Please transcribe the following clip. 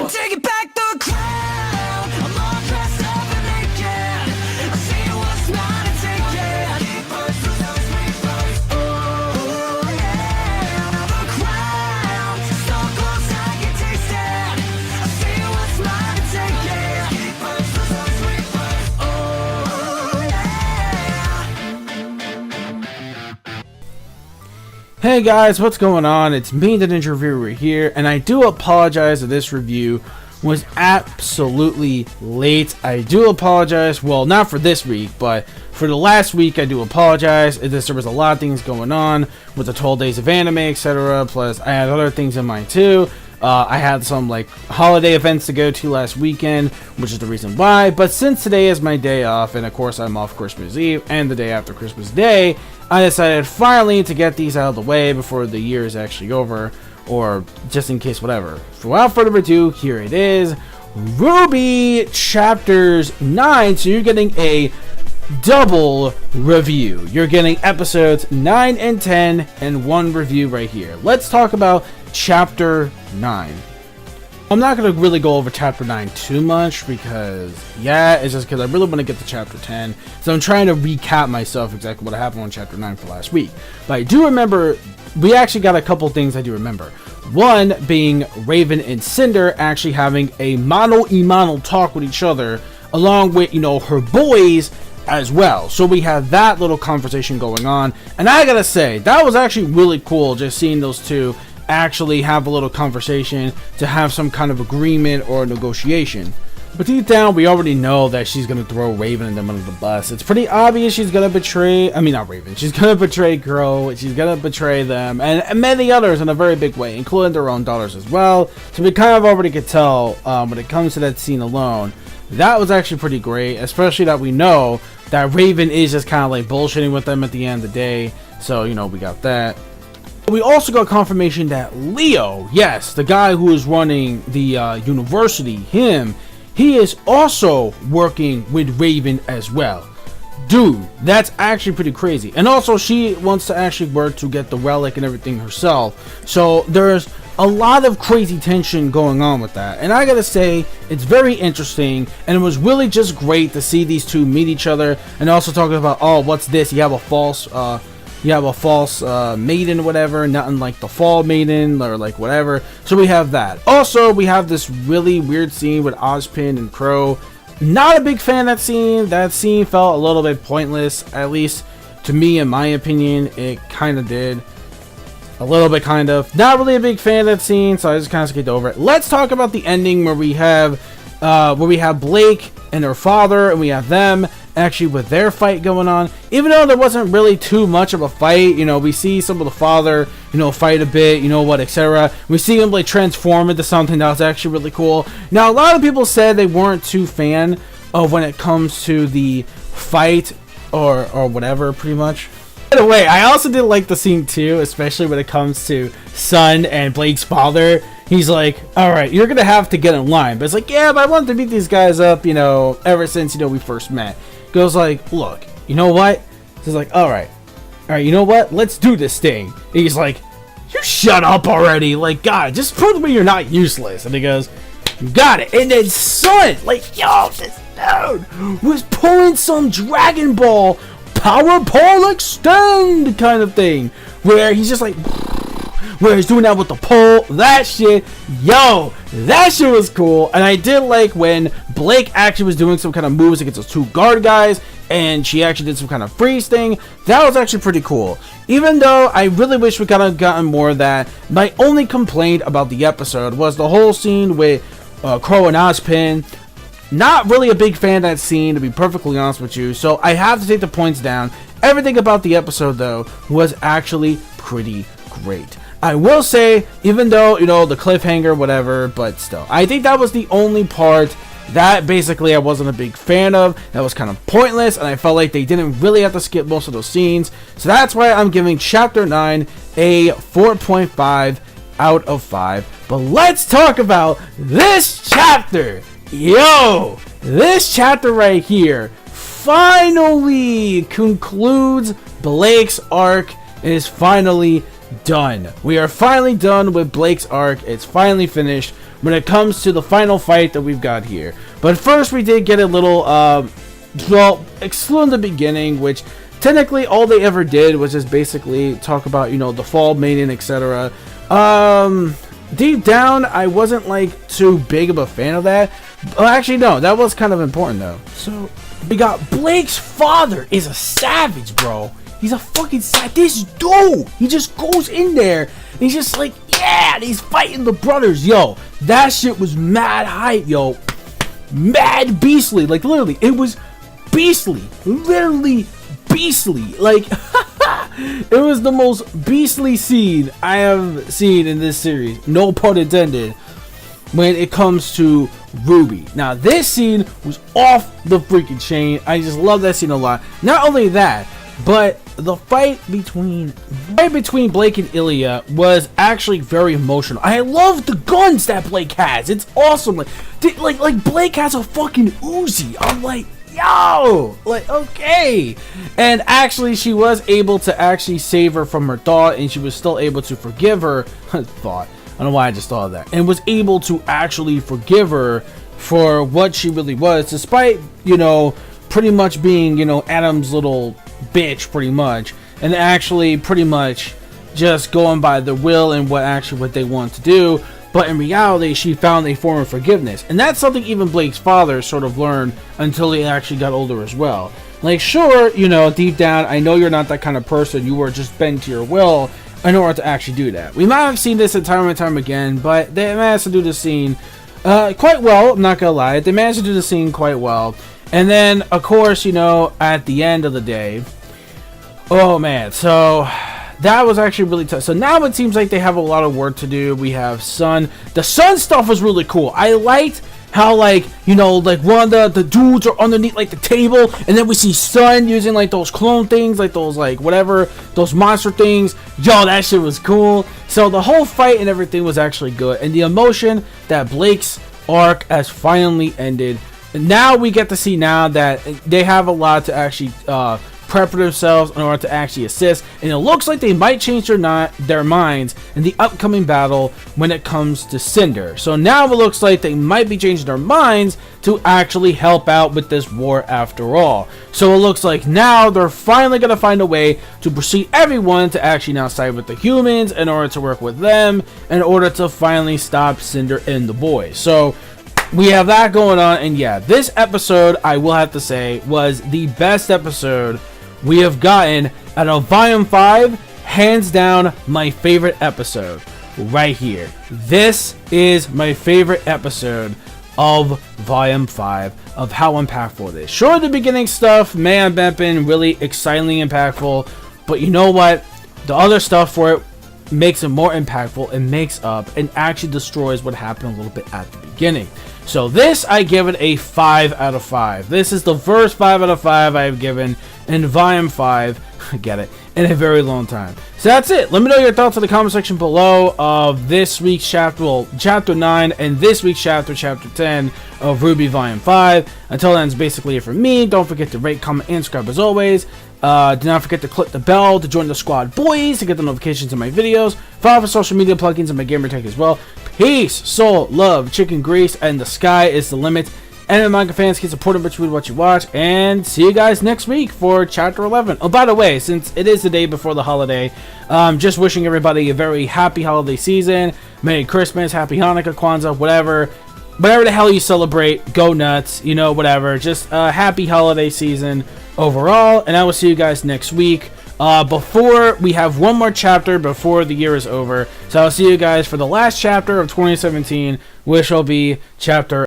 I'm taking back the crown. I'm all dressed up and naked. I see what's mine and take it. Oh yeah, the crown. So close I can taste it. I see what's mine and take it. Oh yeah. Hey guys, what's going on? It's me, the Ninja Reviewer here, and I do apologize that this review was absolutely late. I do apologize, well, not for this week, but for the last week I do apologize. There was a lot of things going on with the 12 days of anime, etc. Plus I had other things in mind too. I had some like holiday events to go to last weekend, which is the reason why. But since today is my day off, and of course I'm off Christmas Eve and the day after Christmas Day, I decided finally to get these out of the way before the year is actually over, or just in case whatever. So without further ado, here it is, RWBY Chapters 9. So you're getting a double review. You're getting episodes 9 and 10 and one review right here. Let's talk about Chapter 9. I'm not going to really go over Chapter 9 too much because, yeah, it's just because I really want to get to Chapter 10. So I'm trying to recap myself exactly what happened on Chapter 9 for last week. But I do remember, we actually got a couple things I do remember. One being Raven and Cinder actually having a mano-a-mano talk with each other, along with, you know, her boys as well. So we had that little conversation going on. And I gotta say, that was actually really cool just seeing those two actually have a little conversation to have some kind of agreement or negotiation. But deep down, we already know that she's gonna throw Raven and them under the bus. It's pretty obvious she's gonna betray, not Raven, she's gonna betray Crow, she's gonna betray them, and many others in a very big way, including their own daughters as well. So we kind of already could tell when it comes to that scene alone. That was actually pretty great, especially that we know that Raven is just kind of like bullshitting with them at the end of the day. So, you know, we got that. We also got confirmation that Leo, yes, the guy who is running the university, he is also working with Raven as well. Dude, that's actually pretty crazy. And also, she wants to actually work to get the relic and everything herself. So there's a lot of crazy tension going on with that. And I gotta say, it's very interesting. And it was really just great to see these two meet each other. And also talking about, oh, what's this? You have a false maiden or whatever, nothing like the fall maiden or like whatever. So we have that. Also, we have this really weird scene with Ozpin and Crow. Not a big fan of that scene. That scene felt a little bit pointless, at least to me, in my opinion. It kind of did. A little bit, kind of. Not really a big fan of that scene, so I just kind of skipped over it. Let's talk about the ending where we have Blake and her father, and we have them actually with their fight going on. Even though there wasn't really too much of a fight, you know, we see some of the father, you know, fight a bit, you know what, etc. We see him like transform into something that was actually really cool. Now, a lot of people said they weren't too fan of when it comes to the fight or whatever, pretty much. By the way, I also did like the scene too, especially when it comes to Sun and Blake's father. He's like, alright, you're gonna have to get in line. But it's like, yeah, but I wanted to beat these guys up, you know, ever since, you know, we first met. Goes like, look, you know what? He's like, alright, you know what? Let's do this thing. And he's like, you shut up already. Like, God, just prove to me you're not useless. And he goes, you got it. And then Sun, like, yo, this dude was pulling some Dragon Ball Power Pole Extend kind of thing, where he's just like, where he's doing that with the pole. That shit, yo, that shit was cool. And I did like when Blake actually was doing some kind of moves against those two guard guys, and she actually did some kind of freeze thing. That was actually pretty cool. Even though I really wish we could have gotten more of that. My only complaint about the episode was the whole scene with Crow and Ozpin. Not really a big fan of that scene, to be perfectly honest with you, so I have to take the points down. Everything about the episode, though, was actually pretty great. I will say, even though, you know, the cliffhanger, whatever, but still, I think that was the only part that basically I wasn't a big fan of. That was kind of pointless, and I felt like they didn't really have to skip most of those scenes. So that's why I'm giving Chapter 9 a 4.5 out of 5. But let's talk about this chapter. Yo, this chapter right here finally concludes Blake's arc and is finally done. We are finally done with Blake's arc. It's finally finished. when it comes to the final fight that we've got here. But first, we did get a little, well, excluding the beginning, which technically all they ever did was just basically talk about, you know, the Fall Maiden, etc. Deep down, I wasn't like too big of a fan of that. Well, actually, no, that was kind of important though. So we got Blake's father is a savage, bro. He's a fucking savage. This dude, he just goes in there and he's just like, yeah, and he's fighting the brothers. Yo, that shit was mad hype, yo. Mad beastly. Like, literally, it was beastly. Literally beastly. Like, it was the most beastly scene I have seen in this series. No pun intended. When it comes to Ruby. Now, this scene was off the freaking chain. I just love that scene a lot. Not only that, but the fight between Blake and Ilya was actually very emotional. I love the guns that Blake has. It's awesome. Like Blake has a fucking Uzi. I'm like, yo, like, okay. And actually, she was able to actually save her from her thought, and she was still able to forgive her thought. I don't know why I just thought of that. And was able to actually forgive her for what she really was, despite, you know, pretty much being, you know, Adam's little bitch, pretty much, and actually pretty much just going by the will and what they want to do. But in reality, she found a form of forgiveness, and that's something even Blake's father sort of learned until he actually got older as well. Like, sure, you know, deep down, I know you're not that kind of person. You were just bent to your will in order to actually do that. We might have seen this time and time again, but they managed to do the scene quite well. I'm not gonna lie, they managed to do the scene quite well. And then, of course, you know, at the end of the day, oh man, so that was actually really tough. So now it seems like they have a lot of work to do. We have Sun. The Sun stuff was really cool. I liked how, like, you know, like one of the dudes are underneath like the table, and then we see Sun using like those clone things, like those, like, whatever, those monster things. Yo, that shit was cool. So the whole fight and everything was actually good, and the emotion that Blake's arc has finally ended. And now we get to see now that they have a lot to actually prep for themselves in order to actually assist, and it looks like they might change their minds in the upcoming battle when it comes to Cinder. So now it looks like they might be changing their minds to actually help out with this war after all. So it looks like now they're finally going to find a way to proceed everyone to actually now side with the humans in order to work with them in order to finally stop Cinder and the boys. So we have that going on, and yeah, this episode, I will have to say, was the best episode we have gotten out of Volume 5. Hands down, my favorite episode right here. This is my favorite episode of Volume 5, of how impactful it is. Sure, the beginning stuff may have been really excitingly impactful, but you know what? The other stuff for it makes it more impactful and makes up and actually destroys what happened a little bit at the beginning. So this, I give it a 5 out of 5. This is the first 5 out of 5 I have given in Volume 5, get it, in a very long time. So that's it. Let me know your thoughts in the comment section below of this week's chapter, well, Chapter 9, and this week's chapter, Chapter 10 of RWBY Volume 5. Until then, it's basically it for me. Don't forget to rate, comment, and subscribe as always. Do not forget to click the bell to join the squad boys to get the notifications of my videos. Follow for social media plugins and my gamer tag as well. Peace, soul, love, chicken grease, and the sky is the limit. Anime manga fans can support it with what you watch, and see you guys next week for Chapter 11. Oh, by the way, since it is the day before the holiday, just wishing everybody a very happy holiday season. Merry Christmas, Happy Hanukkah, Kwanzaa, whatever the hell you celebrate, go nuts, you know, whatever. Just a happy holiday season overall, and I will see you guys next week. Before we have one more chapter before the year is over, so I'll see you guys for the last chapter of 2017, which will be Chapter